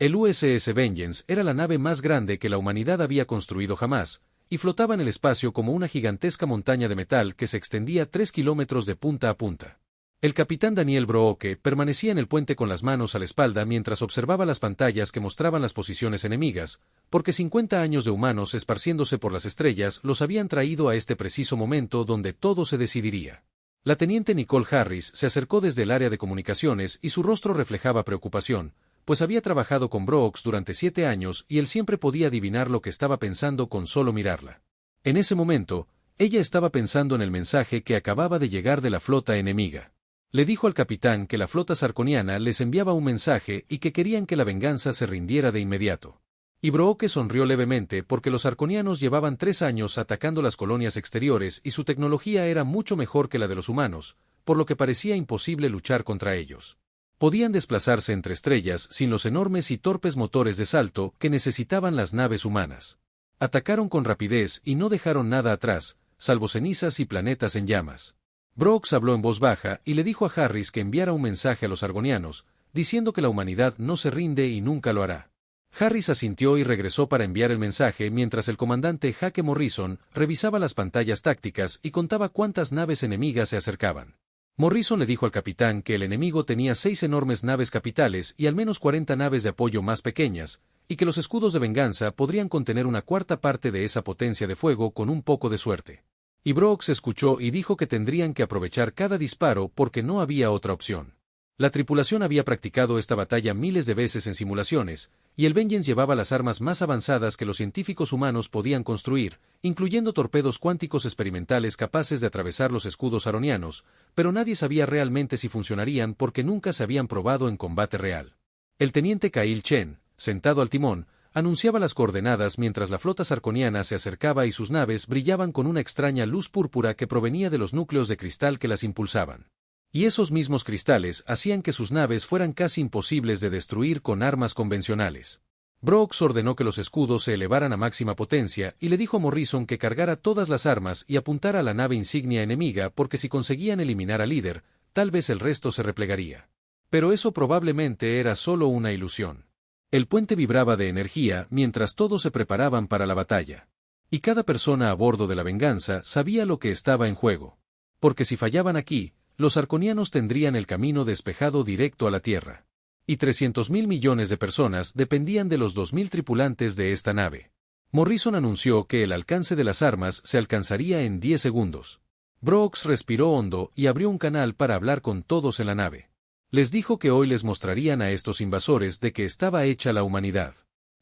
El USS Vengeance era la nave más grande que la humanidad había construido jamás, y flotaba en el espacio como una gigantesca montaña de metal que se extendía 3 kilómetros de punta a punta. El capitán Daniel Brooke permanecía en el puente con las manos a la espalda mientras observaba las pantallas que mostraban las posiciones enemigas, porque 50 años de humanos esparciéndose por las estrellas los habían traído a este preciso momento donde todo se decidiría. La teniente Nicole Harris se acercó desde el área de comunicaciones y su rostro reflejaba preocupación, pues había trabajado con Brooks durante 7 años y él siempre podía adivinar lo que estaba pensando con solo mirarla. En ese momento, ella estaba pensando en el mensaje que acababa de llegar de la flota enemiga. Le dijo al capitán que la flota sarconiana les enviaba un mensaje y que querían que la venganza se rindiera de inmediato. Y Brooke sonrió levemente porque los sarconianos llevaban 3 años atacando las colonias exteriores y su tecnología era mucho mejor que la de los humanos, por lo que parecía imposible luchar contra ellos. Podían desplazarse entre estrellas sin los enormes y torpes motores de salto que necesitaban las naves humanas. Atacaron con rapidez y no dejaron nada atrás, salvo cenizas y planetas en llamas. Brooks habló en voz baja y le dijo a Harris que enviara un mensaje a los argonianos, diciendo que la humanidad no se rinde y nunca lo hará. Harris asintió y regresó para enviar el mensaje mientras el comandante Jake Morrison revisaba las pantallas tácticas y contaba cuántas naves enemigas se acercaban. Morrison le dijo al capitán que el enemigo tenía 6 enormes naves capitales y al menos 40 naves de apoyo más pequeñas, y que los escudos de venganza podrían contener una cuarta parte de esa potencia de fuego con un poco de suerte. Y Brooks escuchó y dijo que tendrían que aprovechar cada disparo porque no había otra opción. La tripulación había practicado esta batalla miles de veces en simulaciones, y el Vengeance llevaba las armas más avanzadas que los científicos humanos podían construir, incluyendo torpedos cuánticos experimentales capaces de atravesar los escudos aronianos, pero nadie sabía realmente si funcionarían porque nunca se habían probado en combate real. El teniente Kyle Chen, sentado al timón, anunciaba las coordenadas mientras la flota sarconiana se acercaba y sus naves brillaban con una extraña luz púrpura que provenía de los núcleos de cristal que las impulsaban. Y esos mismos cristales hacían que sus naves fueran casi imposibles de destruir con armas convencionales. Brooks ordenó que los escudos se elevaran a máxima potencia y le dijo a Morrison que cargara todas las armas y apuntara a la nave insignia enemiga porque si conseguían eliminar al líder, tal vez el resto se replegaría. Pero eso probablemente era solo una ilusión. El puente vibraba de energía mientras todos se preparaban para la batalla. Y cada persona a bordo de la venganza sabía lo que estaba en juego. Porque si fallaban aquí, los arconianos tendrían el camino despejado directo a la Tierra. Y 300.000 millones de personas dependían de los 2.000 tripulantes de esta nave. Morrison anunció que el alcance de las armas se alcanzaría en 10 segundos. Brooks respiró hondo y abrió un canal para hablar con todos en la nave. Les dijo que hoy les mostrarían a estos invasores de qué estaba hecha la humanidad.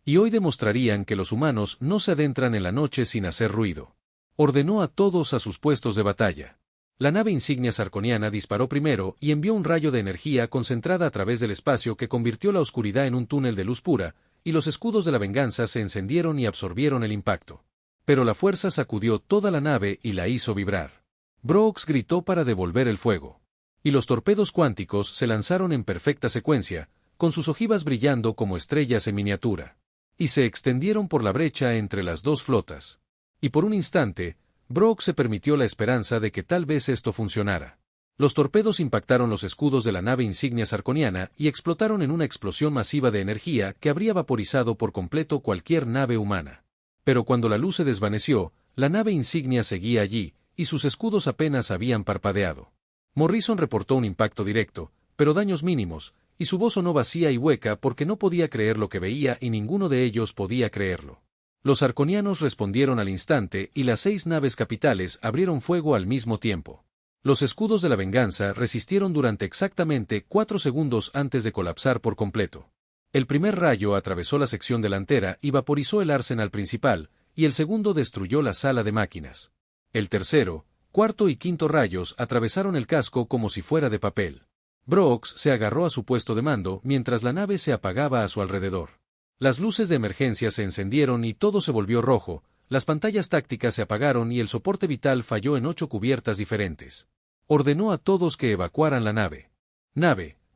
Y hoy demostrarían que los humanos no se adentran en la noche sin hacer ruido. Ordenó a todos a sus puestos de batalla. La nave insignia sarconiana disparó primero y envió un rayo de energía concentrada a través del espacio que convirtió la oscuridad en un túnel de luz pura, y los escudos de la venganza se encendieron y absorbieron el impacto. Pero la fuerza sacudió toda la nave y la hizo vibrar. Brooks gritó para devolver el fuego. Y los torpedos cuánticos se lanzaron en perfecta secuencia, con sus ojivas brillando como estrellas en miniatura. Y se extendieron por la brecha entre las dos flotas. Y por un instante, Brooks se permitió la esperanza de que tal vez esto funcionara. Los torpedos impactaron los escudos de la nave insignia sarconiana y explotaron en una explosión masiva de energía que habría vaporizado por completo cualquier nave humana. Pero cuando la luz se desvaneció, la nave insignia seguía allí, y sus escudos apenas habían parpadeado. Morrison reportó un impacto directo, pero daños mínimos, y su voz sonó vacía y hueca porque no podía creer lo que veía y ninguno de ellos podía creerlo. Los arconianos respondieron al instante y las 6 naves capitales abrieron fuego al mismo tiempo. Los escudos de la venganza resistieron durante exactamente 4 segundos antes de colapsar por completo. El primer rayo atravesó la sección delantera y vaporizó el arsenal principal, y el segundo destruyó la sala de máquinas. El tercero, cuarto y quinto rayos atravesaron el casco como si fuera de papel. Brooks se agarró a su puesto de mando mientras la nave se apagaba a su alrededor. Las luces de emergencia se encendieron y todo se volvió rojo, las pantallas tácticas se apagaron y el soporte vital falló en 8 cubiertas diferentes. Ordenó a todos que evacuaran la nave.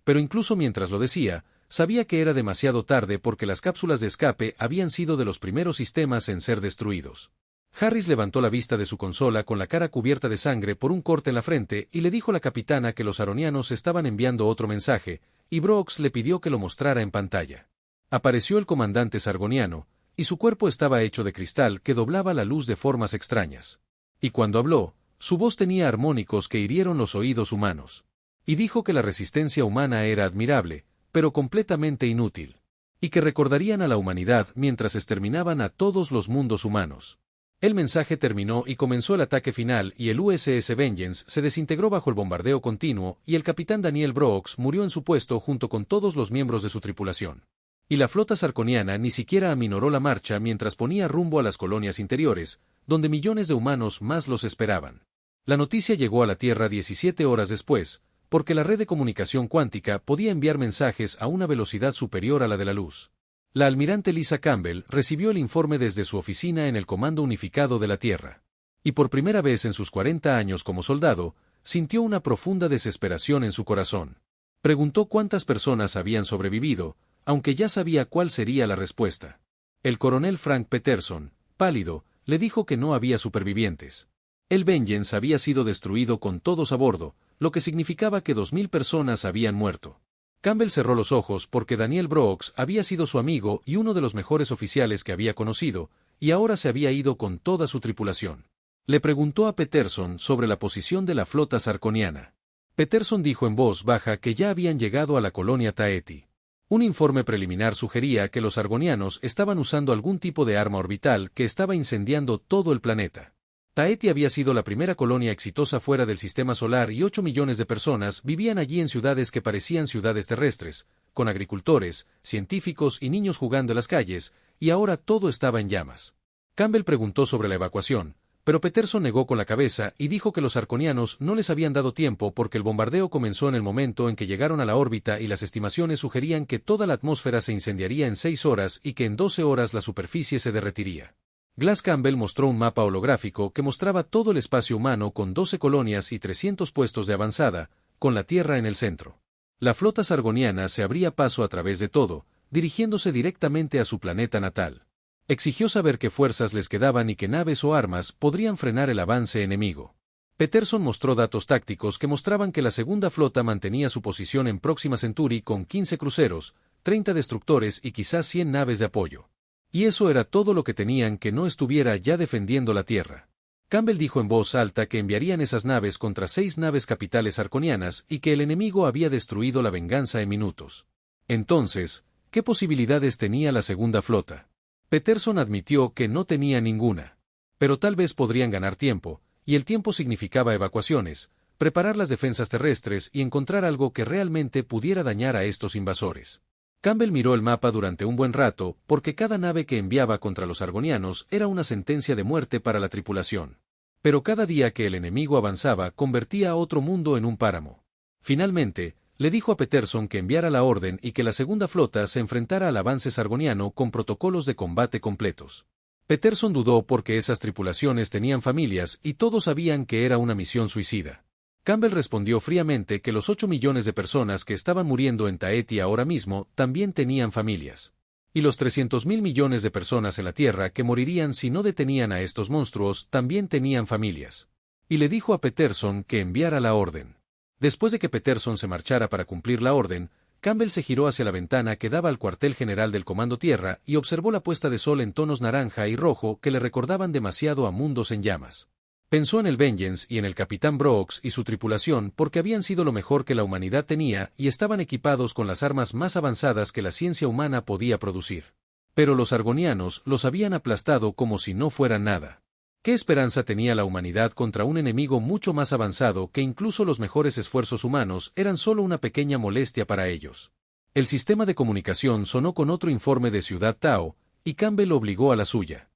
Pero incluso mientras lo decía, sabía que era demasiado tarde porque las cápsulas de escape habían sido de los primeros sistemas en ser destruidos. Harris levantó la vista de su consola con la cara cubierta de sangre por un corte en la frente y le dijo a la capitana que los aronianos estaban enviando otro mensaje, y Brooks le pidió que lo mostrara en pantalla. Apareció el comandante sargoniano, y su cuerpo estaba hecho de cristal que doblaba la luz de formas extrañas. Y cuando habló, su voz tenía armónicos que hirieron los oídos humanos. Y dijo que la resistencia humana era admirable, pero completamente inútil. Y que recordarían a la humanidad mientras exterminaban a todos los mundos humanos. El mensaje terminó y comenzó el ataque final y el USS Vengeance se desintegró bajo el bombardeo continuo y el capitán Daniel Brooks murió en su puesto junto con todos los miembros de su tripulación. Y la flota sarconiana ni siquiera aminoró la marcha mientras ponía rumbo a las colonias interiores, donde millones de humanos más los esperaban. La noticia llegó a la Tierra 17 horas después, porque la red de comunicación cuántica podía enviar mensajes a una velocidad superior a la de la luz. La almirante Lisa Campbell recibió el informe desde su oficina en el Comando Unificado de la Tierra. Y por primera vez en sus 40 años como soldado, sintió una profunda desesperación en su corazón. Preguntó cuántas personas habían sobrevivido, aunque ya sabía cuál sería la respuesta. El coronel Frank Peterson, pálido, le dijo que no había supervivientes. El Vengeance había sido destruido con todos a bordo, lo que significaba que 2000 personas habían muerto. Campbell cerró los ojos porque Daniel Brooks había sido su amigo y uno de los mejores oficiales que había conocido, y ahora se había ido con toda su tripulación. Le preguntó a Peterson sobre la posición de la flota sarconiana. Peterson dijo en voz baja que ya habían llegado a la colonia Taeti. Un informe preliminar sugería que los argonianos estaban usando algún tipo de arma orbital que estaba incendiando todo el planeta. Taeti había sido la primera colonia exitosa fuera del sistema solar y 8 millones de personas vivían allí en ciudades que parecían ciudades terrestres, con agricultores, científicos y niños jugando en las calles, y ahora todo estaba en llamas. Campbell preguntó sobre la evacuación, pero Peterson negó con la cabeza y dijo que los arconianos no les habían dado tiempo porque el bombardeo comenzó en el momento en que llegaron a la órbita y las estimaciones sugerían que toda la atmósfera se incendiaría en 6 horas y que en 12 horas la superficie se derretiría. Glass Campbell mostró un mapa holográfico que mostraba todo el espacio humano con 12 colonias y 300 puestos de avanzada, con la Tierra en el centro. La flota sargoniana se abría paso a través de todo, dirigiéndose directamente a su planeta natal. Exigió saber qué fuerzas les quedaban y qué naves o armas podrían frenar el avance enemigo. Peterson mostró datos tácticos que mostraban que la segunda flota mantenía su posición en Próxima Centauri con 15 cruceros, 30 destructores y quizás 100 naves de apoyo. Y eso era todo lo que tenían que no estuviera ya defendiendo la Tierra. Campbell dijo en voz alta que enviarían esas naves contra 6 naves capitales arconianas y que el enemigo había destruido la venganza en minutos. Entonces, ¿qué posibilidades tenía la segunda flota? Peterson admitió que no tenía ninguna. Pero tal vez podrían ganar tiempo, y el tiempo significaba evacuaciones, preparar las defensas terrestres y encontrar algo que realmente pudiera dañar a estos invasores. Campbell miró el mapa durante un buen rato, porque cada nave que enviaba contra los argonianos era una sentencia de muerte para la tripulación. Pero cada día que el enemigo avanzaba convertía a otro mundo en un páramo. Finalmente, le dijo a Peterson que enviara la orden y que la segunda flota se enfrentara al avance sargoniano con protocolos de combate completos. Peterson dudó porque esas tripulaciones tenían familias y todos sabían que era una misión suicida. Campbell respondió fríamente que los 8 millones de personas que estaban muriendo en Taeti ahora mismo también tenían familias. Y los 300.000 millones de personas en la Tierra que morirían si no detenían a estos monstruos también tenían familias. Y le dijo a Peterson que enviara la orden. Después de que Peterson se marchara para cumplir la orden, Campbell se giró hacia la ventana que daba al cuartel general del Comando Tierra y observó la puesta de sol en tonos naranja y rojo que le recordaban demasiado a mundos en llamas. Pensó en el Vengeance y en el capitán Brooks y su tripulación porque habían sido lo mejor que la humanidad tenía y estaban equipados con las armas más avanzadas que la ciencia humana podía producir. Pero los argonianos los habían aplastado como si no fueran nada. ¿Qué esperanza tenía la humanidad contra un enemigo mucho más avanzado que incluso los mejores esfuerzos humanos eran solo una pequeña molestia para ellos? El sistema de comunicación sonó con otro informe de Ciudad Tao, y Campbell obligó a la suya.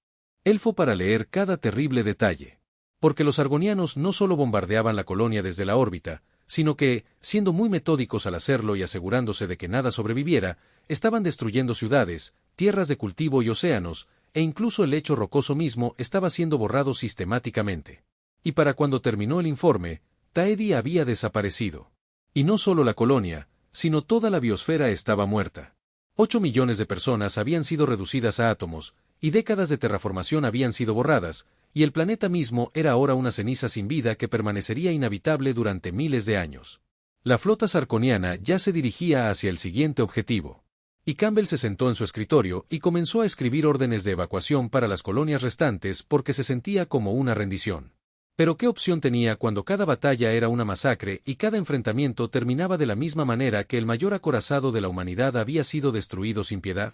Él fue para leer cada terrible detalle. Porque los argonianos no solo bombardeaban la colonia desde la órbita, sino que, siendo muy metódicos al hacerlo y asegurándose de que nada sobreviviera, estaban destruyendo ciudades, tierras de cultivo y océanos, e incluso el lecho rocoso mismo estaba siendo borrado sistemáticamente. Y para cuando terminó el informe, Taedi había desaparecido. Y no solo la colonia, sino toda la biosfera estaba muerta. 8 millones de personas habían sido reducidas a átomos, y décadas de terraformación habían sido borradas, y el planeta mismo era ahora una ceniza sin vida que permanecería inhabitable durante miles de años. La flota sarconiana ya se dirigía hacia el siguiente objetivo. Y Campbell se sentó en su escritorio y comenzó a escribir órdenes de evacuación para las colonias restantes porque se sentía como una rendición. Pero ¿qué opción tenía cuando cada batalla era una masacre y cada enfrentamiento terminaba de la misma manera que el mayor acorazado de la humanidad había sido destruido sin piedad?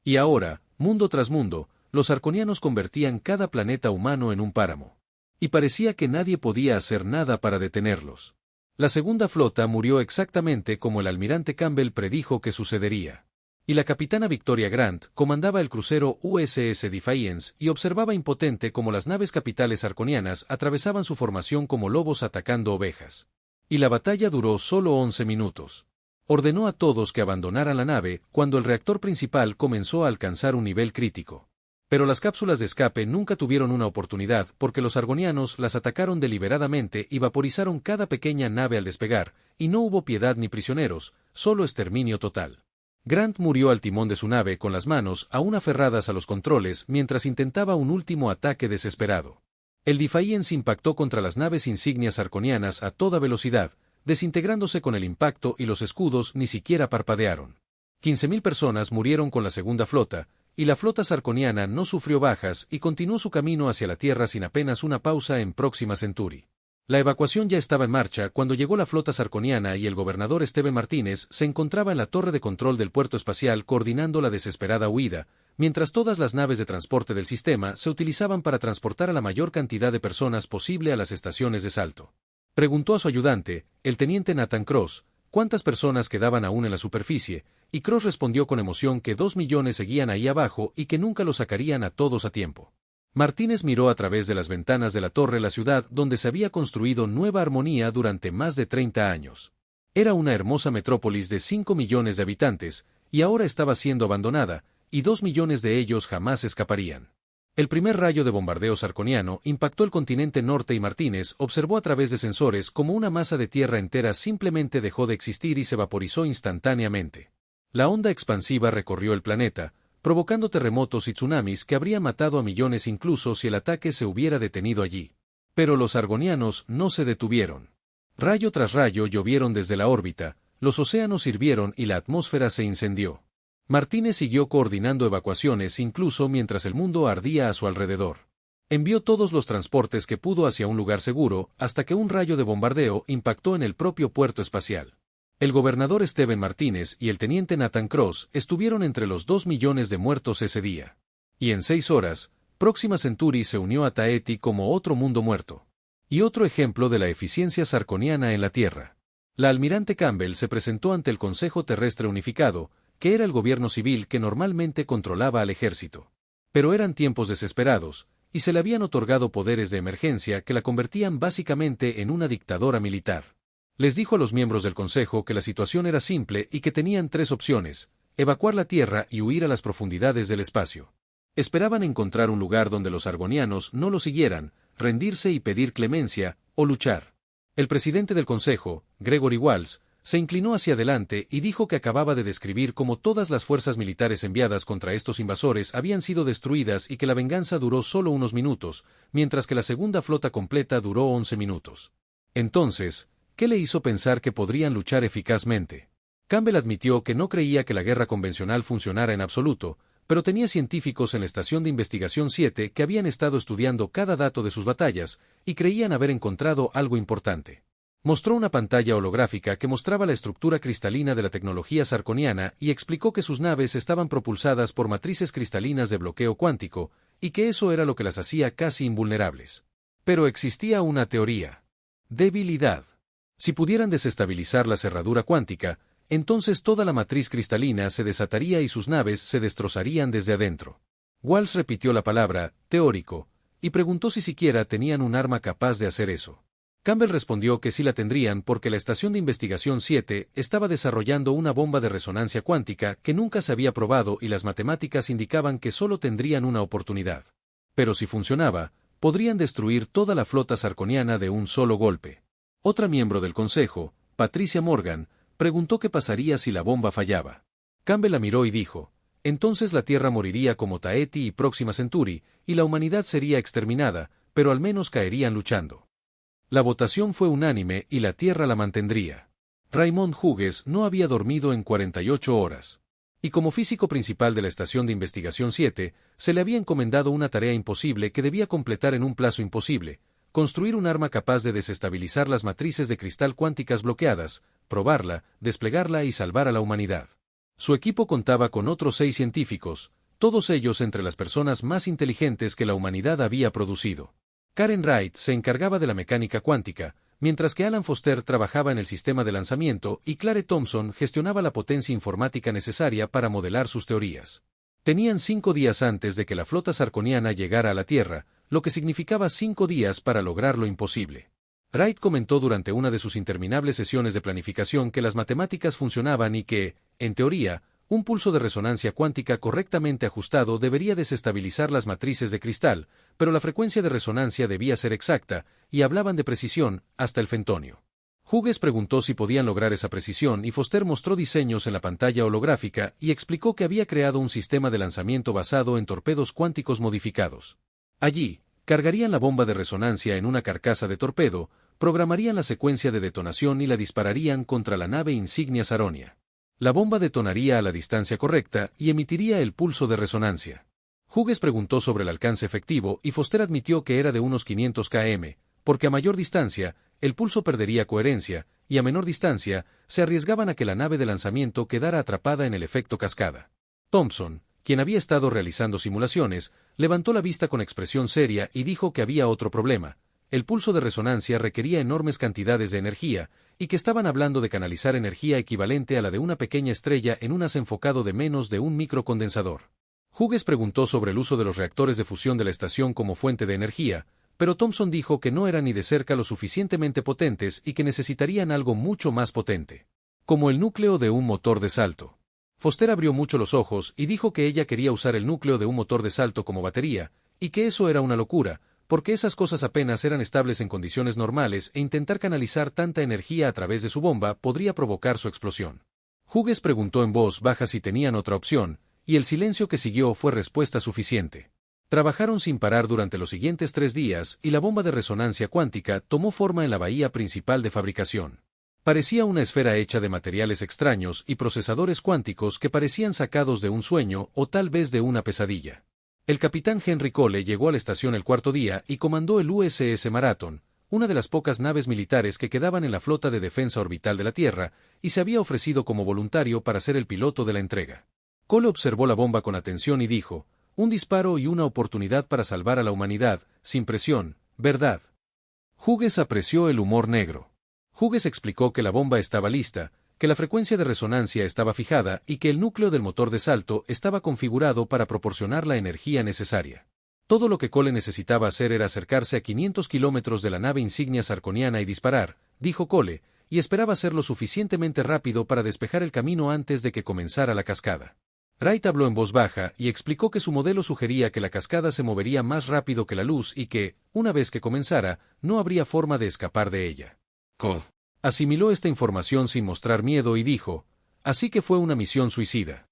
Y ahora, mundo tras mundo, los arconianos convertían cada planeta humano en un páramo. Y parecía que nadie podía hacer nada para detenerlos. La segunda flota murió exactamente como el almirante Campbell predijo que sucedería. Y la capitana Victoria Grant comandaba el crucero USS Defiance y observaba impotente cómo las naves capitales arconianas atravesaban su formación como lobos atacando ovejas. Y la batalla duró solo 11 minutos. Ordenó a todos que abandonaran la nave cuando el reactor principal comenzó a alcanzar un nivel crítico. Pero las cápsulas de escape nunca tuvieron una oportunidad porque los argonianos las atacaron deliberadamente y vaporizaron cada pequeña nave al despegar, y no hubo piedad ni prisioneros, solo exterminio total. Grant murió al timón de su nave con las manos aún aferradas a los controles mientras intentaba un último ataque desesperado. El Defiance impactó contra las naves insignias arconianas a toda velocidad, desintegrándose con el impacto y los escudos ni siquiera parpadearon. 15.000 personas murieron con la segunda flota, y la flota sarconiana no sufrió bajas y continuó su camino hacia la Tierra sin apenas una pausa en Próxima Centauri. La evacuación ya estaba en marcha cuando llegó la flota sarconiana y el gobernador Steven Martínez se encontraba en la torre de control del puerto espacial coordinando la desesperada huida, mientras todas las naves de transporte del sistema se utilizaban para transportar a la mayor cantidad de personas posible a las estaciones de salto. Preguntó a su ayudante, el teniente Nathan Cross, cuántas personas quedaban aún en la superficie, y Cross respondió con emoción que 2 millones seguían ahí abajo y que nunca los sacarían a todos a tiempo. Martínez miró a través de las ventanas de la torre la ciudad donde se había construido Nueva Armonía durante más de 30 años. Era una hermosa metrópolis de 5 millones de habitantes, y ahora estaba siendo abandonada, y 2 millones de ellos jamás escaparían. El primer rayo de bombardeo sarconiano impactó el continente norte y Martínez observó a través de sensores cómo una masa de tierra entera simplemente dejó de existir y se vaporizó instantáneamente. La onda expansiva recorrió el planeta, provocando terremotos y tsunamis que habrían matado a millones incluso si el ataque se hubiera detenido allí. Pero los argonianos no se detuvieron. Rayo tras rayo llovieron desde la órbita, los océanos hirvieron y la atmósfera se incendió. Martínez siguió coordinando evacuaciones incluso mientras el mundo ardía a su alrededor. Envió todos los transportes que pudo hacia un lugar seguro hasta que un rayo de bombardeo impactó en el propio puerto espacial. El gobernador Steven Martínez y el teniente Nathan Cross estuvieron entre los 2 millones de muertos ese día. Y en 6 horas, Próxima Centauri se unió a Taeti como otro mundo muerto. Y otro ejemplo de la eficiencia sarconiana en la Tierra. La almirante Campbell se presentó ante el Consejo Terrestre Unificado, que era el gobierno civil que normalmente controlaba al ejército. Pero eran tiempos desesperados, y se le habían otorgado poderes de emergencia que la convertían básicamente en una dictadora militar. Les dijo a los miembros del Consejo que la situación era simple y que tenían 3 opciones: evacuar la Tierra y huir a las profundidades del espacio. Esperaban encontrar un lugar donde los argonianos no lo siguieran, rendirse y pedir clemencia, o luchar. El presidente del Consejo, Gregory Walsh, se inclinó hacia adelante y dijo que acababa de describir cómo todas las fuerzas militares enviadas contra estos invasores habían sido destruidas y que la venganza duró solo unos minutos, mientras que la segunda flota completa duró 11 minutos. Entonces, ¿qué le hizo pensar que podrían luchar eficazmente? Campbell admitió que no creía que la guerra convencional funcionara en absoluto, pero tenía científicos en la Estación de Investigación 7 que habían estado estudiando cada dato de sus batallas y creían haber encontrado algo importante. Mostró una pantalla holográfica que mostraba la estructura cristalina de la tecnología sarconiana y explicó que sus naves estaban propulsadas por matrices cristalinas de bloqueo cuántico, y que eso era lo que las hacía casi invulnerables. Pero existía una teoría. Debilidad. Si pudieran desestabilizar la cerradura cuántica, entonces toda la matriz cristalina se desataría y sus naves se destrozarían desde adentro. Walsh repitió la palabra, teórico, y preguntó si siquiera tenían un arma capaz de hacer eso. Campbell respondió que sí la tendrían porque la Estación de Investigación 7 estaba desarrollando una bomba de resonancia cuántica que nunca se había probado y las matemáticas indicaban que solo tendrían una oportunidad. Pero si funcionaba, podrían destruir toda la flota sarconiana de un solo golpe. Otra miembro del Consejo, Patricia Morgan, preguntó qué pasaría si la bomba fallaba. Campbell la miró y dijo, entonces la Tierra moriría como Taeti y Próxima Centauri, y la humanidad sería exterminada, pero al menos caerían luchando. La votación fue unánime y la Tierra la mantendría. Raymond Hughes no había dormido en 48 horas. Y como físico principal de la Estación de Investigación 7, se le había encomendado una tarea imposible que debía completar en un plazo imposible: construir un arma capaz de desestabilizar las matrices de cristal cuánticas bloqueadas, probarla, desplegarla y salvar a la humanidad. Su equipo contaba con otros 6 científicos, todos ellos entre las personas más inteligentes que la humanidad había producido. Karen Wright se encargaba de la mecánica cuántica, mientras que Alan Foster trabajaba en el sistema de lanzamiento y Clare Thompson gestionaba la potencia informática necesaria para modelar sus teorías. Tenían 5 días antes de que la flota sarconiana llegara a la Tierra, lo que significaba 5 días para lograr lo imposible. Wright comentó durante una de sus interminables sesiones de planificación que las matemáticas funcionaban y que, en teoría, un pulso de resonancia cuántica correctamente ajustado debería desestabilizar las matrices de cristal, pero la frecuencia de resonancia debía ser exacta, y hablaban de precisión, hasta el fentonio. Hughes preguntó si podían lograr esa precisión y Foster mostró diseños en la pantalla holográfica y explicó que había creado un sistema de lanzamiento basado en torpedos cuánticos modificados. Allí, cargarían la bomba de resonancia en una carcasa de torpedo, programarían la secuencia de detonación y la dispararían contra la nave insignia Saronia. La bomba detonaría a la distancia correcta y emitiría el pulso de resonancia. Hughes preguntó sobre el alcance efectivo y Foster admitió que era de unos 500 km, porque a mayor distancia, el pulso perdería coherencia, y a menor distancia, se arriesgaban a que la nave de lanzamiento quedara atrapada en el efecto cascada. Thompson, quien había estado realizando simulaciones, levantó la vista con expresión seria y dijo que había otro problema: el pulso de resonancia requería enormes cantidades de energía, y que estaban hablando de canalizar energía equivalente a la de una pequeña estrella en un haz enfocado de menos de un microcondensador. Hughes preguntó sobre el uso de los reactores de fusión de la estación como fuente de energía, pero Thompson dijo que no eran ni de cerca lo suficientemente potentes y que necesitarían algo mucho más potente, como el núcleo de un motor de salto. Foster abrió mucho los ojos y dijo que ella quería usar el núcleo de un motor de salto como batería, y que eso era una locura, porque esas cosas apenas eran estables en condiciones normales e intentar canalizar tanta energía a través de su bomba podría provocar su explosión. Hughes preguntó en voz baja si tenían otra opción, y el silencio que siguió fue respuesta suficiente. Trabajaron sin parar durante los siguientes 3 días y la bomba de resonancia cuántica tomó forma en la bahía principal de fabricación. Parecía una esfera hecha de materiales extraños y procesadores cuánticos que parecían sacados de un sueño o tal vez de una pesadilla. El capitán Henry Cole llegó a la estación el 4.º día y comandó el USS Marathon, una de las pocas naves militares que quedaban en la flota de defensa orbital de la Tierra, y se había ofrecido como voluntario para ser el piloto de la entrega. Cole observó la bomba con atención y dijo: un disparo y una oportunidad para salvar a la humanidad, sin presión, ¿verdad? Hughes apreció el humor negro. Hughes explicó que la bomba estaba lista, que la frecuencia de resonancia estaba fijada y que el núcleo del motor de salto estaba configurado para proporcionar la energía necesaria. Todo lo que Cole necesitaba hacer era acercarse a 500 kilómetros de la nave insignia sarconiana y disparar, dijo Cole, y esperaba hacerlo suficientemente rápido para despejar el camino antes de que comenzara la cascada. Wright habló en voz baja y explicó que su modelo sugería que la cascada se movería más rápido que la luz y que, una vez que comenzara, no habría forma de escapar de ella. Cole asimiló esta información sin mostrar miedo y dijo: así que fue una misión suicida.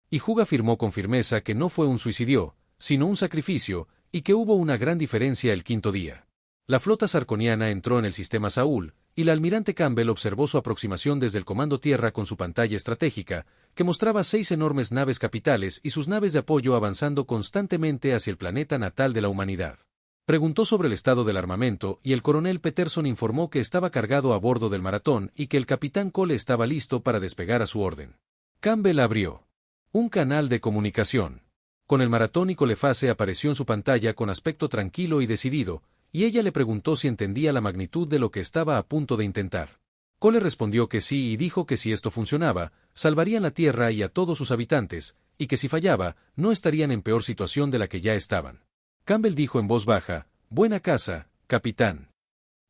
Y Hughes afirmó con firmeza que no fue un suicidio, sino un sacrificio, y que hubo una gran diferencia el 5.º día. La flota sarconiana entró en el sistema Saúl, y la almirante Campbell observó su aproximación desde el comando tierra con su pantalla estratégica, que mostraba 6 enormes naves capitales y sus naves de apoyo avanzando constantemente hacia el planeta natal de la humanidad. Preguntó sobre el estado del armamento y el coronel Peterson informó que estaba cargado a bordo del Maratón y que el capitán Cole estaba listo para despegar a su orden. Campbell abrió un canal de comunicación con el Maratón y Coleface apareció en su pantalla con aspecto tranquilo y decidido, y ella le preguntó si entendía la magnitud de lo que estaba a punto de intentar. Cole respondió que sí y dijo que si esto funcionaba, salvarían la Tierra y a todos sus habitantes, y que si fallaba, no estarían en peor situación de la que ya estaban. Campbell dijo en voz baja: buena casa, capitán.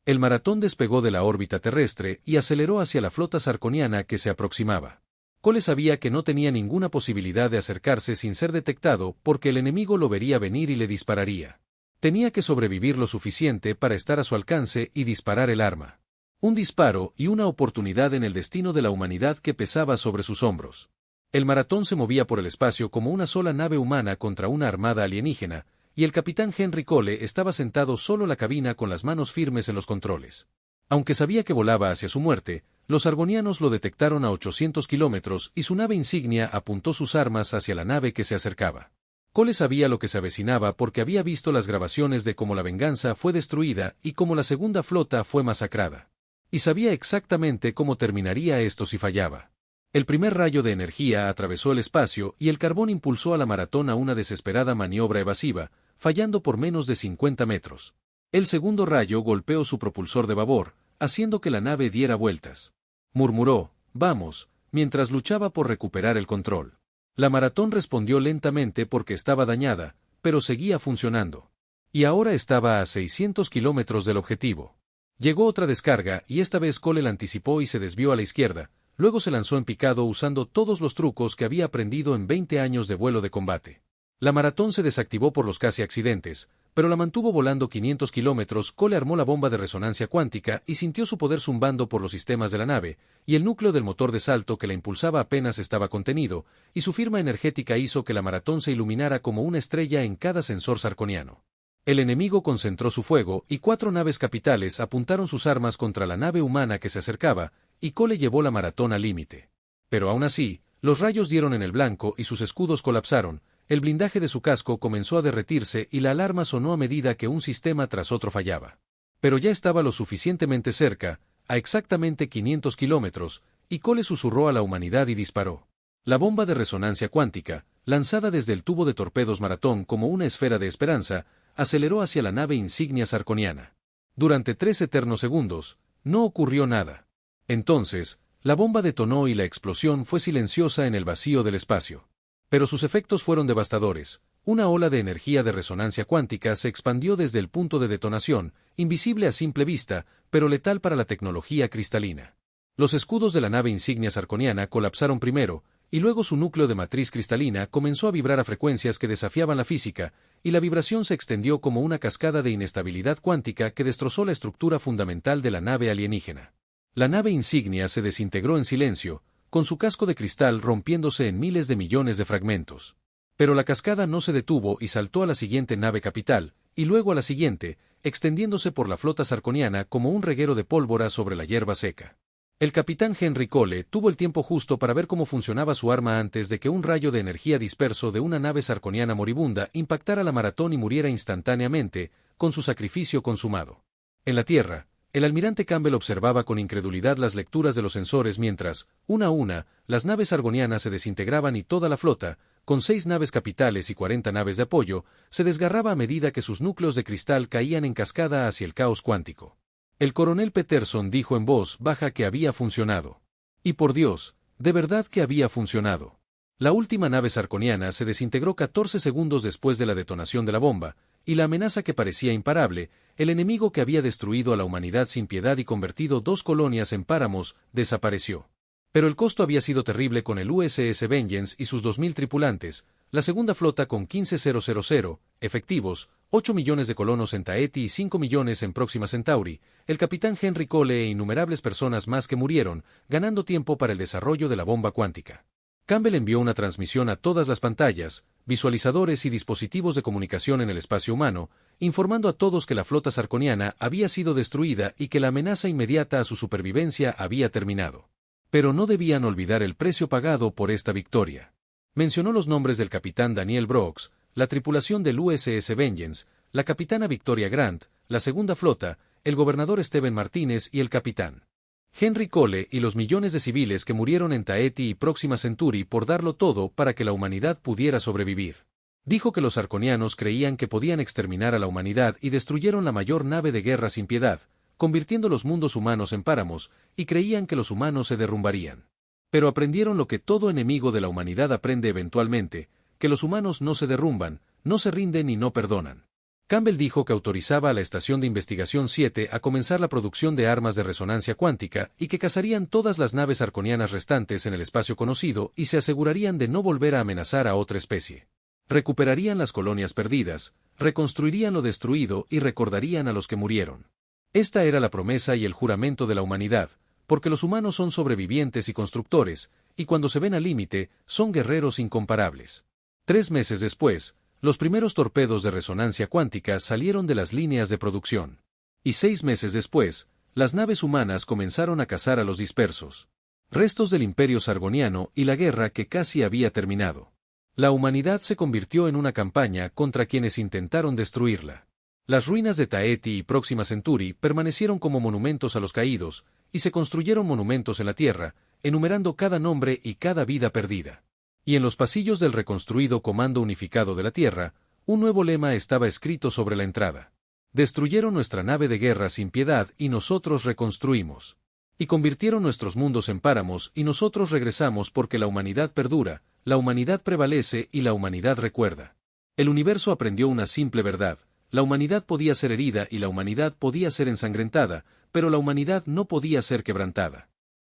El Maratón despegó de la órbita terrestre y aceleró hacia la flota sarconiana que se aproximaba. Cole sabía que no tenía ninguna posibilidad de acercarse sin ser detectado porque el enemigo lo vería venir y le dispararía. Tenía que sobrevivir lo suficiente para estar a su alcance y disparar el arma. Un disparo y una oportunidad en el destino de la humanidad que pesaba sobre sus hombros. El Maratón se movía por el espacio como una sola nave humana contra una armada alienígena, y el capitán Henry Cole estaba sentado solo en la cabina con las manos firmes en los controles. Aunque sabía que volaba hacia su muerte, los argonianos lo detectaron a 800 kilómetros y su nave insignia apuntó sus armas hacia la nave que se acercaba. Cole sabía lo que se avecinaba porque había visto las grabaciones de cómo la Venganza fue destruida y cómo la segunda flota fue masacrada. Y sabía exactamente cómo terminaría esto si fallaba. El primer rayo de energía atravesó el espacio y el carbón impulsó a la Maratón a una desesperada maniobra evasiva, fallando por menos de 50 metros. El segundo rayo golpeó su propulsor de babor, haciendo que la nave diera vueltas. Murmuró, «Vamos», mientras luchaba por recuperar el control. La Maratón respondió lentamente porque estaba dañada, pero seguía funcionando. Y ahora estaba a 600 kilómetros del objetivo. Llegó otra descarga y esta vez Cole la anticipó y se desvió a la izquierda, luego se lanzó en picado usando todos los trucos que había aprendido en 20 años de vuelo de combate. La Maratón se desactivó por los casi accidentes, pero la mantuvo volando 500 kilómetros. Cole armó la bomba de resonancia cuántica y sintió su poder zumbando por los sistemas de la nave, y el núcleo del motor de salto que la impulsaba apenas estaba contenido, y su firma energética hizo que la Maratón se iluminara como una estrella en cada sensor sarconiano. El enemigo concentró su fuego y 4 naves capitales apuntaron sus armas contra la nave humana que se acercaba, y Cole llevó la Maratón al límite. Pero aún así, los rayos dieron en el blanco y sus escudos colapsaron. El blindaje de su casco comenzó a derretirse y la alarma sonó a medida que un sistema tras otro fallaba. Pero ya estaba lo suficientemente cerca, a exactamente 500 kilómetros, y Cole susurró a la humanidad y disparó. La bomba de resonancia cuántica, lanzada desde el tubo de torpedos Maratón como una esfera de esperanza, aceleró hacia la nave insignia sarconiana. Durante 3 eternos segundos, no ocurrió nada. Entonces, la bomba detonó y la explosión fue silenciosa en el vacío del espacio. Pero sus efectos fueron devastadores. Una ola de energía de resonancia cuántica se expandió desde el punto de detonación, invisible a simple vista, pero letal para la tecnología cristalina. Los escudos de la nave insignia sarconiana colapsaron primero, y luego su núcleo de matriz cristalina comenzó a vibrar a frecuencias que desafiaban la física, y la vibración se extendió como una cascada de inestabilidad cuántica que destrozó la estructura fundamental de la nave alienígena. La nave insignia se desintegró en silencio, con su casco de cristal rompiéndose en miles de millones de fragmentos. Pero la cascada no se detuvo y saltó a la siguiente nave capital, y luego a la siguiente, extendiéndose por la flota sarconiana como un reguero de pólvora sobre la hierba seca. El capitán Henry Cole tuvo el tiempo justo para ver cómo funcionaba su arma antes de que un rayo de energía disperso de una nave sarconiana moribunda impactara la Maratón y muriera instantáneamente, con su sacrificio consumado. En la Tierra, el almirante Campbell observaba con incredulidad las lecturas de los sensores mientras, una a una, las naves argonianas se desintegraban y toda la flota, con 6 naves capitales y 40 naves de apoyo, se desgarraba a medida que sus núcleos de cristal caían en cascada hacia el caos cuántico. El coronel Peterson dijo en voz baja que había funcionado. Y por Dios, de verdad que había funcionado. La última nave sarconiana se desintegró 14 segundos después de la detonación de la bomba, y la amenaza que parecía imparable, el enemigo que había destruido a la humanidad sin piedad y convertido 2 colonias en páramos, desapareció. Pero el costo había sido terrible con el USS Vengeance y sus 2000 tripulantes, la segunda flota con 15,000 efectivos, 8 millones de colonos en Tahiti y 5 millones en Próxima Centauri, el capitán Henry Cole e innumerables personas más que murieron, ganando tiempo para el desarrollo de la bomba cuántica. Campbell envió una transmisión a todas las pantallas, visualizadores y dispositivos de comunicación en el espacio humano, informando a todos que la flota sarconiana había sido destruida y que la amenaza inmediata a su supervivencia había terminado. Pero no debían olvidar el precio pagado por esta victoria. Mencionó los nombres del capitán Daniel Brooks, la tripulación del USS Vengeance, la capitana Victoria Grant, la segunda flota, el gobernador Stephen Martínez y el capitán Henry Cole y los millones de civiles que murieron en Tahiti y Próxima Centauri por darlo todo para que la humanidad pudiera sobrevivir. Dijo que los arconianos creían que podían exterminar a la humanidad y destruyeron la mayor nave de guerra sin piedad, convirtiendo los mundos humanos en páramos, y creían que los humanos se derrumbarían. Pero aprendieron lo que todo enemigo de la humanidad aprende eventualmente, que los humanos no se derrumban, no se rinden y no perdonan. Campbell dijo que autorizaba a la Estación de Investigación 7 a comenzar la producción de armas de resonancia cuántica y que cazarían todas las naves arconianas restantes en el espacio conocido y se asegurarían de no volver a amenazar a otra especie. Recuperarían las colonias perdidas, reconstruirían lo destruido y recordarían a los que murieron. Esta era la promesa y el juramento de la humanidad, porque los humanos son sobrevivientes y constructores, y cuando se ven al límite, son guerreros incomparables. 3 meses después, los primeros torpedos de resonancia cuántica salieron de las líneas de producción. Y 6 meses después, las naves humanas comenzaron a cazar a los dispersos. Restos del Imperio Sargoniano y la guerra que casi había terminado. La humanidad se convirtió en una campaña contra quienes intentaron destruirla. Las ruinas de Taeti y Próxima Centauri permanecieron como monumentos a los caídos, y se construyeron monumentos en la Tierra, enumerando cada nombre y cada vida perdida. Y en los pasillos del reconstruido Comando Unificado de la Tierra, un nuevo lema estaba escrito sobre la entrada. Destruyeron nuestra nave de guerra sin piedad y nosotros reconstruimos. Y convirtieron nuestros mundos en páramos y nosotros regresamos porque la humanidad perdura, la humanidad prevalece y la humanidad recuerda. El universo aprendió una simple verdad: la humanidad podía ser herida y la humanidad podía ser ensangrentada, pero la humanidad no podía ser quebrantada.